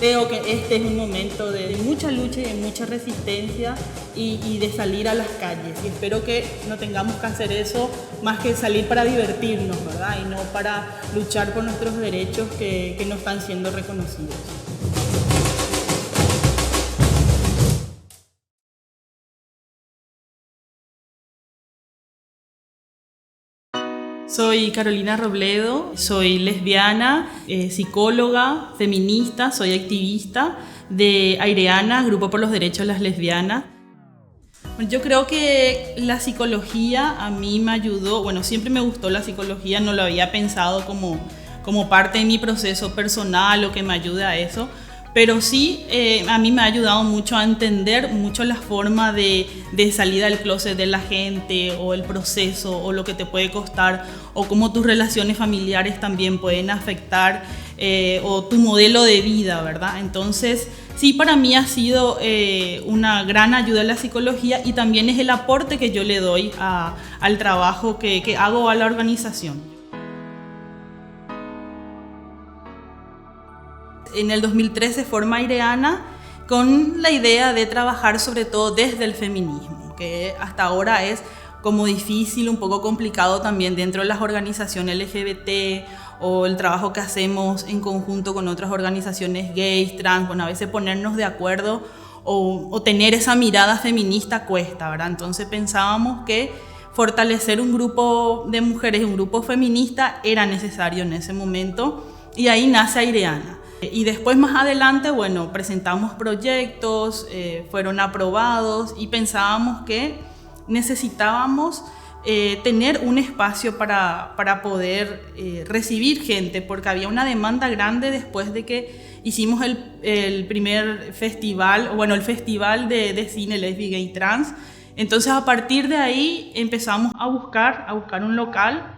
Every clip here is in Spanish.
Creo que este es un momento de mucha lucha y de mucha resistencia y de salir a las calles. Y espero que no tengamos que hacer eso más que salir para divertirnos, ¿verdad? Y no para luchar por nuestros derechos que no están siendo reconocidos. Soy Carolina Robledo, soy lesbiana, psicóloga, feminista, soy activista de Aireana, Grupo por los Derechos de las Lesbianas. Yo creo que la psicología a mí me ayudó, bueno, siempre me gustó la psicología, no lo había pensado como parte de mi proceso personal o que me ayude a eso, pero sí a mí me ha ayudado mucho a entender mucho la forma de salida del closet de la gente o el proceso o lo que te puede costar o cómo tus relaciones familiares también pueden afectar o tu modelo de vida, ¿verdad? Entonces, sí, para mí ha sido una gran ayuda la psicología y también es el aporte que yo le doy al trabajo que hago a la organización. En el 2013 se forma Aireana con la idea de trabajar sobre todo desde el feminismo, que hasta ahora es como difícil, un poco complicado también dentro de las organizaciones LGBT o el trabajo que hacemos en conjunto con otras organizaciones gays, trans, bueno, a veces ponernos de acuerdo o tener esa mirada feminista cuesta, ¿verdad? Entonces pensábamos que fortalecer un grupo de mujeres, un grupo feminista era necesario en ese momento y ahí nace Aireana. Y después más adelante, bueno, presentamos proyectos, fueron aprobados y pensábamos que necesitábamos tener un espacio para poder recibir gente, porque había una demanda grande después de que hicimos el primer festival, bueno, el festival de cine lésbico y trans. Entonces a partir de ahí empezamos a buscar un local.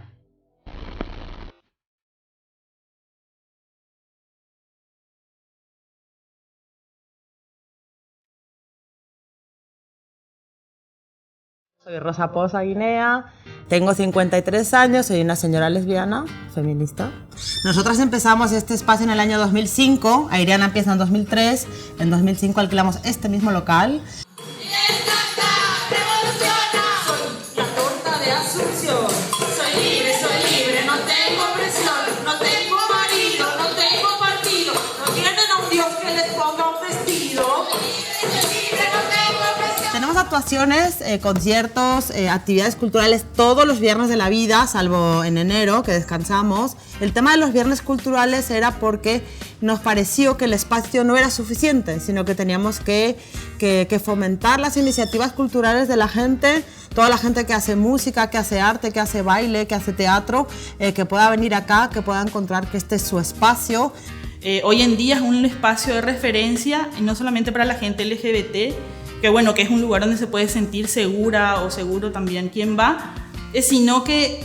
Soy Rosa Poza Guinea, tengo 53 años, soy una señora lesbiana, feminista. Nosotras empezamos este espacio en el año 2005, Aireana empieza en 2003, en 2005 alquilamos este mismo local. Soy la torta de Asunción, soy libre, no tengo presión, no tengo marido, no tengo partido, no tienen a un Dios que les ponga un vestido. Tenemos actuaciones, conciertos, actividades culturales todos los viernes de la vida, salvo en enero, que descansamos. El tema de los viernes culturales era porque nos pareció que el espacio no era suficiente, sino que teníamos que fomentar las iniciativas culturales de la gente, toda la gente que hace música, que hace arte, que hace baile, que hace teatro, que pueda venir acá, que pueda encontrar que este es su espacio. Hoy en día es un espacio de referencia, no solamente para la gente LGBT, que bueno, que es un lugar donde se puede sentir segura o seguro también quien va, sino que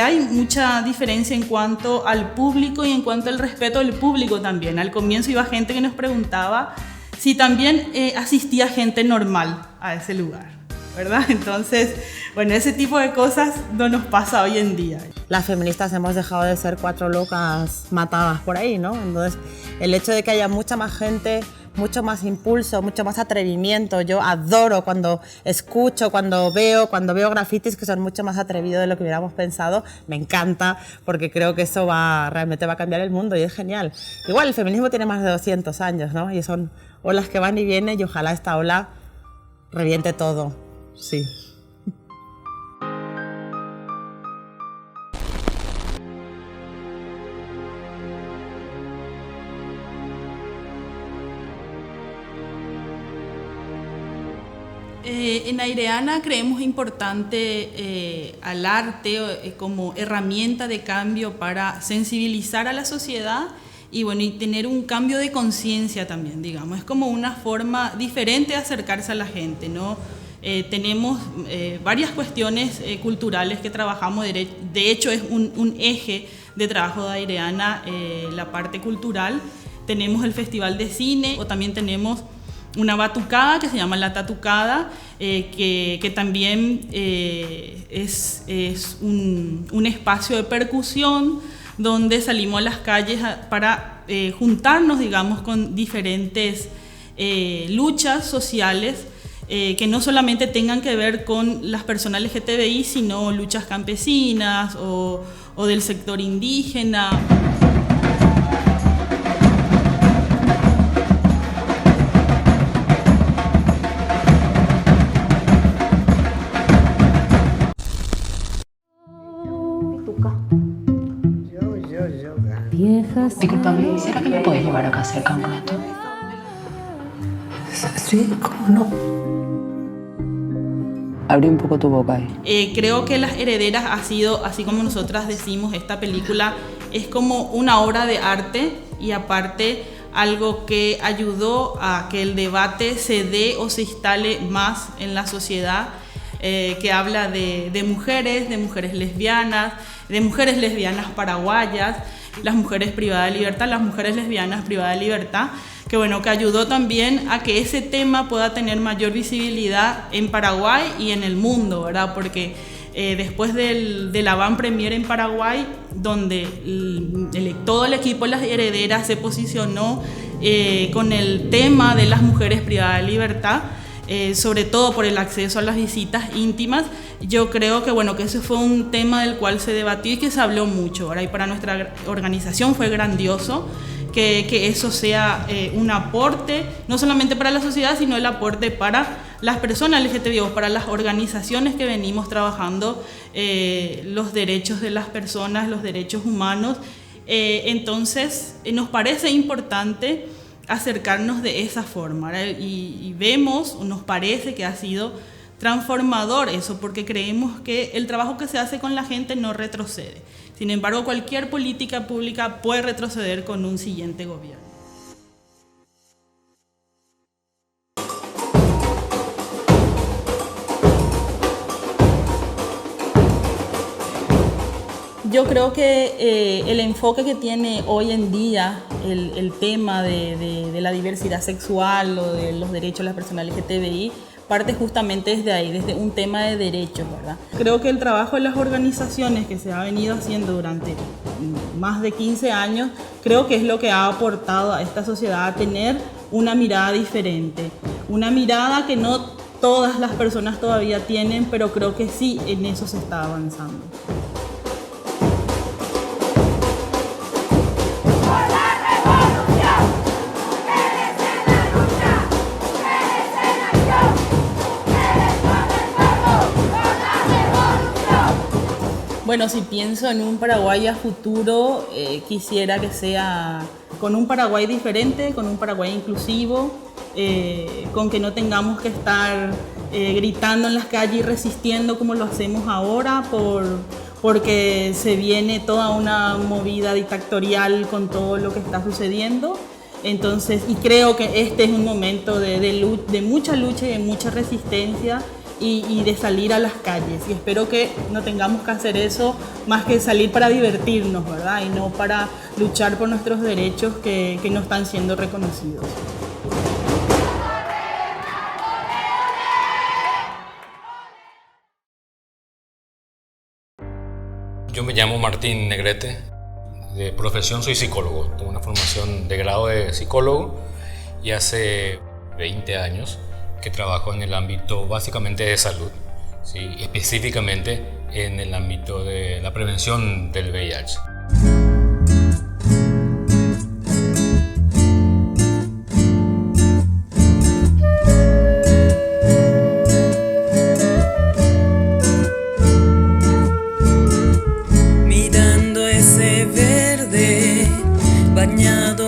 hay mucha diferencia en cuanto al público y en cuanto al respeto del público también. Al comienzo iba gente que nos preguntaba si también asistía gente normal a ese lugar, ¿verdad? Entonces, bueno, ese tipo de cosas no nos pasa hoy en día. Las feministas hemos dejado de ser 4 locas matadas por ahí, ¿no? Entonces, el hecho de que haya mucha más gente, mucho más impulso, mucho más atrevimiento. Yo adoro cuando escucho, cuando veo grafitis que son mucho más atrevidos de lo que hubiéramos pensado. Me encanta porque creo que eso realmente va a cambiar el mundo y es genial. Igual el feminismo tiene más de 200 años, ¿no? Y son olas que van y vienen y ojalá esta ola reviente todo. Sí. En Aireana creemos importante al arte como herramienta de cambio para sensibilizar a la sociedad y, bueno, y tener un cambio de conciencia también, digamos. Es como una forma diferente de acercarse a la gente, ¿no? Tenemos varias cuestiones culturales que trabajamos, de hecho es un eje de trabajo de Aireana, la parte cultural. Tenemos el Festival de Cine o también tenemos una batucada que se llama La Tatucada, que también es un espacio de percusión donde salimos a las calles para juntarnos, digamos, con diferentes luchas sociales que no solamente tengan que ver con las personas LGTBI, sino luchas campesinas o del sector indígena. Disculpame, ¿será que me podés llevar acá cerca un rato? Sí, ¿cómo no? Abrí un poco tu boca ahí. Creo que Las Herederas ha sido, así como nosotras decimos, esta película es como una obra de arte y aparte algo que ayudó a que el debate se dé o se instale más en la sociedad, que habla de mujeres lesbianas, de mujeres lesbianas paraguayas, las mujeres privadas de libertad, las mujeres lesbianas privadas de libertad, que bueno, que ayudó también a que ese tema pueda tener mayor visibilidad en Paraguay y en el mundo, ¿verdad? Porque después de la Van Premier en Paraguay, donde todo el equipo de Las Herederas se posicionó con el tema de las mujeres privadas de libertad, sobre todo por el acceso a las visitas íntimas, yo creo que bueno, que ese fue un tema del cual se debatió y que se habló mucho, ¿verdad? Y para nuestra organización fue grandioso que eso sea un aporte, no solamente para la sociedad, sino el aporte para las personas LGTBI, para las organizaciones que venimos trabajando los derechos de las personas, los derechos humanos. Entonces, nos parece importante acercarnos de esa forma, ¿verdad? Y vemos, o nos parece que ha sido transformador eso, porque creemos que el trabajo que se hace con la gente no retrocede. Sin embargo, cualquier política pública puede retroceder con un siguiente gobierno. Yo creo que el enfoque que tiene hoy en día el tema de la diversidad sexual o de los derechos de las personas LGTBI parte justamente desde ahí, desde un tema de derechos, ¿verdad? Creo que el trabajo de las organizaciones que se ha venido haciendo durante más de 15 años, creo que es lo que ha aportado a esta sociedad a tener una mirada diferente, una mirada que no todas las personas todavía tienen, pero creo que sí, en eso se está avanzando. Bueno, si pienso en un Paraguay a futuro, quisiera que sea con un Paraguay diferente, con un Paraguay inclusivo, con que no tengamos que estar gritando en las calles y resistiendo como lo hacemos ahora, porque se viene toda una movida dictatorial con todo lo que está sucediendo. Entonces, y creo que este es un momento de mucha lucha y de mucha resistencia, y de salir a las calles, y espero que no tengamos que hacer eso más que salir para divertirnos, ¿verdad? Y no para luchar por nuestros derechos que no están siendo reconocidos. Yo me llamo Martín Negrete, de profesión soy psicólogo, tengo una formación de grado de psicólogo y hace 20 años que trabajo en el ámbito básicamente de salud, ¿sí? Específicamente en el ámbito de la prevención del VIH. Mirando ese verde bañado